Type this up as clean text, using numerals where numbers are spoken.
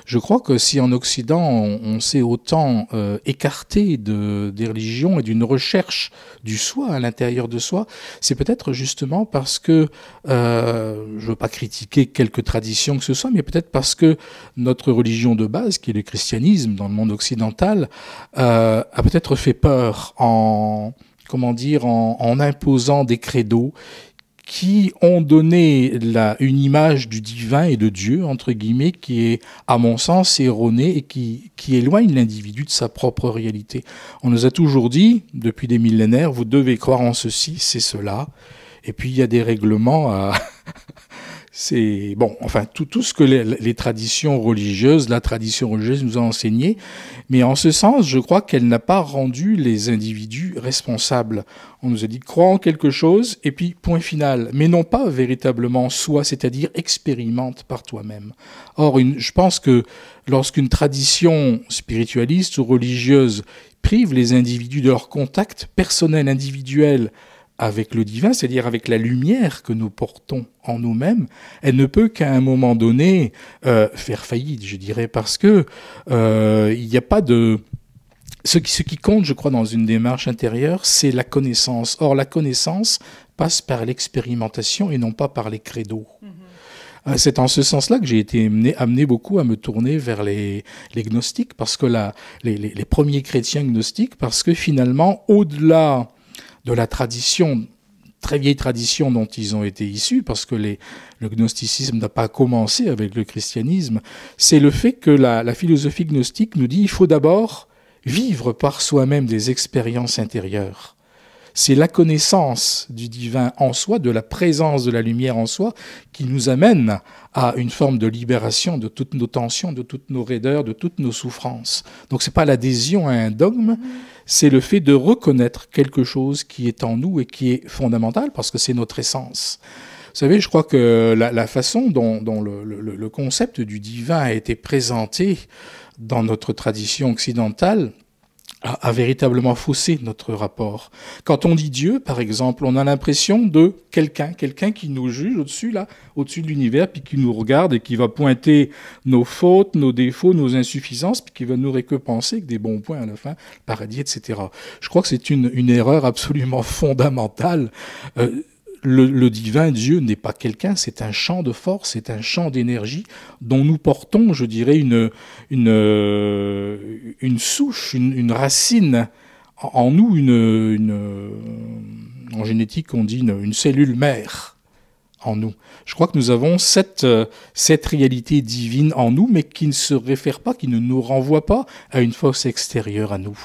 Je crois que si en Occident on s'est autant écarté des religions et d'une recherche du soi à l'intérieur de soi, c'est peut-être justement parce que, je ne veux pas critiquer quelque tradition que ce soit, mais peut-être parce que notre religion de base, qui est le christianisme dans le monde occidental, a peut-être fait peur en imposant des credos qui ont donné une image du divin et de Dieu, entre guillemets, qui est, à mon sens, erronée et qui éloigne l'individu de sa propre réalité. On nous a toujours dit, depuis des millénaires, vous devez croire en ceci, c'est cela. Et puis, il y a des règlements à... C'est bon, enfin tout ce que les traditions religieuses, la tradition religieuse nous a enseigné, mais en ce sens, je crois qu'elle n'a pas rendu les individus responsables. On nous a dit crois en quelque chose et puis point final, mais non pas véritablement soi, c'est-à-dire expérimente par toi-même. Or, je pense que lorsqu'une tradition spiritualiste ou religieuse prive les individus de leur contact personnel, individuel, avec le divin, c'est-à-dire avec la lumière que nous portons en nous-mêmes, elle ne peut qu'à un moment donné faire faillite, je dirais, parce que il n'y a pas de... Ce qui compte, je crois, dans une démarche intérieure, c'est la connaissance. Or, la connaissance passe par l'expérimentation et non pas par les credos. C'est en ce sens-là que j'ai été amené beaucoup à me tourner vers les gnostiques, parce que les premiers chrétiens gnostiques, parce que finalement, au-delà de la tradition, très vieille tradition dont ils ont été issus, parce que le gnosticisme n'a pas commencé avec le christianisme, c'est le fait que la philosophie gnostique nous dit qu'il faut d'abord vivre par soi-même des expériences intérieures. C'est la connaissance du divin en soi, de la présence de la lumière en soi, qui nous amène à une forme de libération de toutes nos tensions, de toutes nos raideurs, de toutes nos souffrances. Donc ce n'est pas l'adhésion à un dogme, c'est le fait de reconnaître quelque chose qui est en nous et qui est fondamental, parce que c'est notre essence. Vous savez, je crois que la façon dont le concept du divin a été présenté dans notre tradition occidentale a véritablement faussé notre rapport. Quand on dit Dieu, par exemple, on a l'impression de quelqu'un qui nous juge au-dessus de l'univers, puis qui nous regarde et qui va pointer nos fautes, nos défauts, nos insuffisances, puis qui va nous récompenser avec des bons points à la fin, le paradis, etc. Je crois que c'est une erreur absolument fondamentale. Le divin Dieu n'est pas quelqu'un, c'est un champ de force, c'est un champ d'énergie dont nous portons, je dirais, une souche, une racine en nous, en génétique on dit une cellule mère en nous. Je crois que nous avons cette réalité divine en nous, mais qui ne se réfère pas, qui ne nous renvoie pas à une force extérieure à nous.